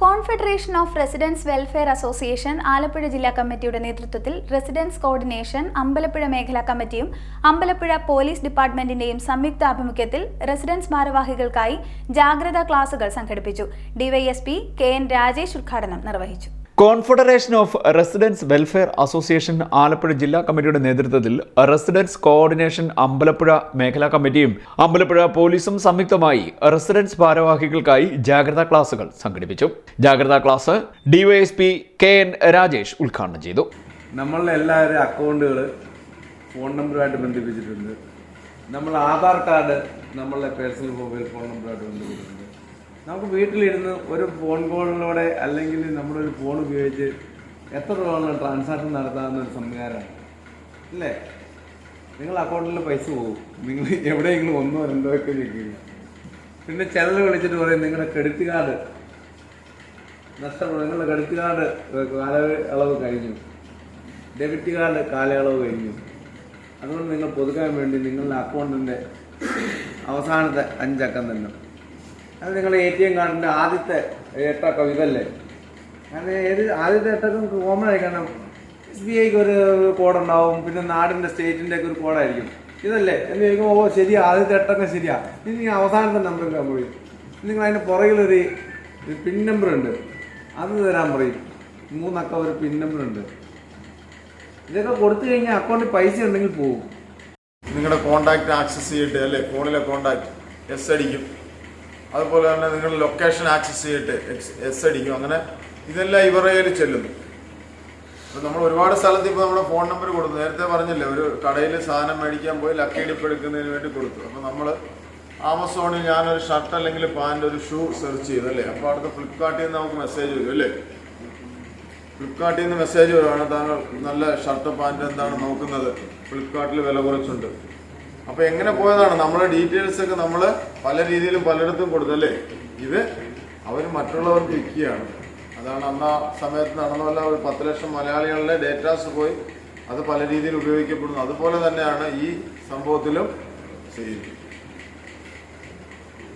Confederation of residents welfare association Alappuzha ജില്ലാ കമ്മിറ്റിയുടെ നേതൃത്വത്തിൽ റെസിഡൻസ് കോർഡിനേഷൻ അമ്പലപ്പുഴ മേഖലാ കമ്മിറ്റിയും അമ്പലപ്പുഴ പോലീസ് ഡിപ്പാർട്ട്മെന്റിന്റെയും സംയുക്ത ആഭിമുഖ്യത്തിൽ റെസിഡൻസ് ഭാരവാഹികൾക്കായി ജാഗ്രതാ ക്ലാസുകൾ സംഘടിപ്പിച്ചു. DYSP K N. രാജേഷ് ഉദ്ഘാടനം നിർവഹിച്ചു. Confederation of residents welfare association Alappuzha ജില്ലാ കമ്മിറ്റിയുടെ നേതൃത്വത്തിൽ റെസിഡൻസ് കോർഡിനേഷൻ അമ്പലപ്പുഴ മേഖലാ കമ്മിറ്റിയും അമ്പലപ്പുഴ പോലീസും സംയുക്തമായി റെസിഡൻസ് ഭാരവാഹികൾക്കായി ജാഗ്രതാ ക്ലാസുകൾ സംഘടിപ്പിച്ചു. ജാഗ്രതാ ക്ലാസ് ഡിവൈഎസ്പി കെ.എൻ. രാജേഷ് ഉദ്ഘാടനം ചെയ്തു. നമ്മളുടെ എല്ലാവരും അക്കൗണ്ടുകൾ ഫോൺ നമ്പറുമായിട്ട് ബന്ധിപ്പിച്ചിട്ടുണ്ട്. നമ്മൾ ആധാർ കാർഡ് നമ്മളുടെ പേഴ്സണൽ മൊബൈൽ ഫോൺ നമ്പറുമായിട്ട് ബന്ധിപ്പിച്ചിട്ടുണ്ട്. നമുക്ക് വീട്ടിലിരുന്ന് ഒരു ഫോൺ കോളിലൂടെ അല്ലെങ്കിൽ നമ്മുടെ ഒരു ഫോൺ ഉപയോഗിച്ച് എത്ര രൂപ ട്രാൻസാക്ഷൻ നടത്താവുന്ന ഒരു സംവിധാനമാണ് അല്ലേ? നിങ്ങൾ അക്കൗണ്ടിൽ പൈസ പോകും, നിങ്ങൾ എവിടെയെങ്കിലും ഒന്നോ രണ്ടോ ഒക്കെ നിൽക്കില്ല. പിന്നെ ചിലർ വിളിച്ചിട്ട് പറയും നിങ്ങളുടെ ക്രെഡിറ്റ് കാർഡ് നഷ്ടപ്പെടും, നിങ്ങളുടെ ക്രെഡിറ്റ് കാർഡ് കാലയളവ് കഴിഞ്ഞു, ഡെബിറ്റ് കാർഡ് കാലയളവ് കഴിഞ്ഞു. അതുകൊണ്ട് നിങ്ങൾ പുതുക്കാൻ വേണ്ടി നിങ്ങളുടെ അക്കൗണ്ടിൻ്റെ അവസാനത്തെ 5 അക്കം തന്നെ, അത് നിങ്ങളുടെ ATM കാർഡിൻ്റെ ആദ്യത്തെ 8 അക്കം ഇതല്ലേ? കാരണം ആദ്യത്തെ 8 അക്കം കോമൺ ആയി. കാരണം SBIക്ക് ഒരു കോഡുണ്ടാവും, പിന്നെ നാടിൻ്റെ സ്റ്റേറ്റിൻ്റെ ഒക്കെ ഒരു കോഡായിരിക്കും. ഇതല്ലേ എന്ന് ചോദിക്കുമ്പോൾ ശരി, ആദ്യത്തെ 8 അക്കം ശരിയാ, ഇനി അവസാനത്തെ നമ്പർ തരാൻ പറയും. നിങ്ങൾ അതിൻ്റെ പുറകിലൊരു പിൻ നമ്പർ ഉണ്ട്, അത് തരാൻ പറയും. 3 അക്കം ഒരു പിൻ നമ്പർ ഉണ്ട്. ഇതൊക്കെ കൊടുത്തു കഴിഞ്ഞാൽ അക്കൗണ്ടിൽ പൈസ ഉണ്ടെങ്കിൽ പോകും. നിങ്ങളുടെ കോണ്ടാക്ട് ആക്സസ് ചെയ്തിട്ട് അല്ലേ, ഫോണിലെ കോണ്ടാക്ട് എസ് അടിക്കും. അതുപോലെ തന്നെ നിങ്ങൾ ലൊക്കേഷൻ ആക്സസ് ചെയ്തിട്ട് എസ് അടിക്കും. അങ്ങനെ ഇതെല്ലാം ഇവരുടെ കയ്യിൽ ചെല്ലുന്നു. അപ്പോൾ നമ്മൾ ഒരുപാട് സ്ഥലത്ത് ഇപ്പോൾ നമ്മുടെ ഫോൺ നമ്പർ കൊടുത്തു. നേരത്തെ പറഞ്ഞില്ലേ, ഒരു കടയിൽ സാധനം മേടിക്കാൻ പോയി ലക്കി ഡിപ്പ് എടുക്കുന്നതിന് വേണ്ടി കൊടുത്തു. അപ്പോൾ നമ്മൾ ആമസോണിൽ ഞാനൊരു ഷർട്ട് അല്ലെങ്കിൽ പാൻറ് ഒരു ഷൂ സെർച്ച് ചെയ്തു അല്ലേ, അപ്പോൾ അടുത്ത് ഫ്ലിപ്കാർട്ടിൽ നിന്ന് നമുക്ക് മെസ്സേജ് വരും അല്ലേ. ഫ്ലിപ്കാർട്ടിൽ നിന്ന് മെസ്സേജ് വരുവാണ്, താങ്കൾ നല്ല ഷർട്ട് പാൻറ് എന്താണ് നോക്കുന്നത്, ഫ്ലിപ്കാർട്ടിൽ വില കുറച്ചുണ്ട്. അപ്പോൾ എങ്ങനെ പോയതാണ് നമ്മുടെ ഡീറ്റെയിൽസ് ഒക്കെ നമ്മൾ പല രീതിയിലും പലയിടത്തും കൊടുത്തല്ലേ. ഇത് അവർ മറ്റുള്ളവർക്ക് വിൽക്കുകയാണ്. അതാണ് അന്ന് സമയത്ത് നടന്നതല്ല. ഒരു 10 ലക്ഷം മലയാളികളുടെ ഡേറ്റാസ് പോയി അത് പല രീതിയിൽ ഉപയോഗിക്കപ്പെടുന്നു. അതുപോലെ തന്നെയാണ് ഈ സംഭവത്തിലും ചെയ്യുന്നത്.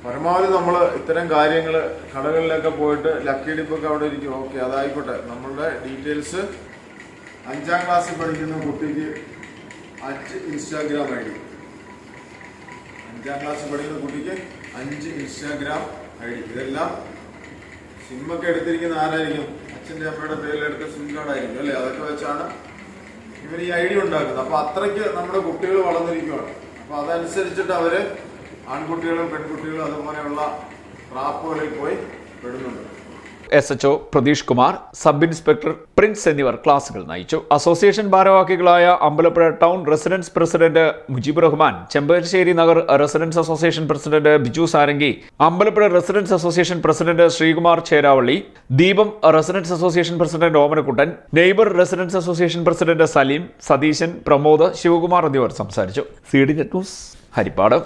പരമാവധി നമ്മൾ ഇത്തരം കാര്യങ്ങൾ കടകളിലൊക്കെ പോയിട്ട് ലക്കി ഡിപ്പൊക്കെ അവിടെ ഇരിക്കും, ഓക്കെ അതായിക്കോട്ടെ. നമ്മളുടെ ഡീറ്റെയിൽസ് 5ാം ക്ലാസ്സിൽ പഠിക്കുന്ന കുട്ടിക്ക് 5 ഇൻസ്റ്റാഗ്രാം ID, 5ാം ക്ലാസ്സിൽ പഠിക്കുന്ന കുട്ടിക്ക് 5 ഇൻസ്റ്റാഗ്രാം ID. ഇതെല്ലാം സിമ്മൊക്കെ എടുത്തിരിക്കുന്ന ആരായിരിക്കും? അച്ഛൻ്റെ അമ്മയുടെ പേരിലെടുത്ത സിം കാർഡായിരിക്കും അല്ലേ. അതൊക്കെ വെച്ചാണ് ഇവർ ഈ ID ഉണ്ടാക്കുന്നത്. അപ്പോൾ അത്രയ്ക്ക് നമ്മുടെ കുട്ടികൾ വളർന്നിരിക്കുകയാണ്. അപ്പോൾ അതനുസരിച്ചിട്ട് അവർ ആൺകുട്ടികളും പെൺകുട്ടികളും അതുപോലെയുള്ള ട്രാപ്പുകളിൽ പോയി പെടുന്നുണ്ട്. SHO Pratheesh Kumar, sub inspector Prince എന്നിവർ ക്ലാസുകൾ നയിച്ചു. അസോസിയേഷൻ ഭാരവാഹികളായ Ambalappuzha town residents president Mujeeb Rahman, Chembakassery Nagar residents association president Biju Sarangi, Ambalappuzha residents association president Sreekumar Cheravally, Deepam residents association president Omanakuttan, neighbour residents association president Salim, Satheesan, Pramod, Sivakumar എന്നിവർ സംസാരിച്ചു. CD net news, Harippad.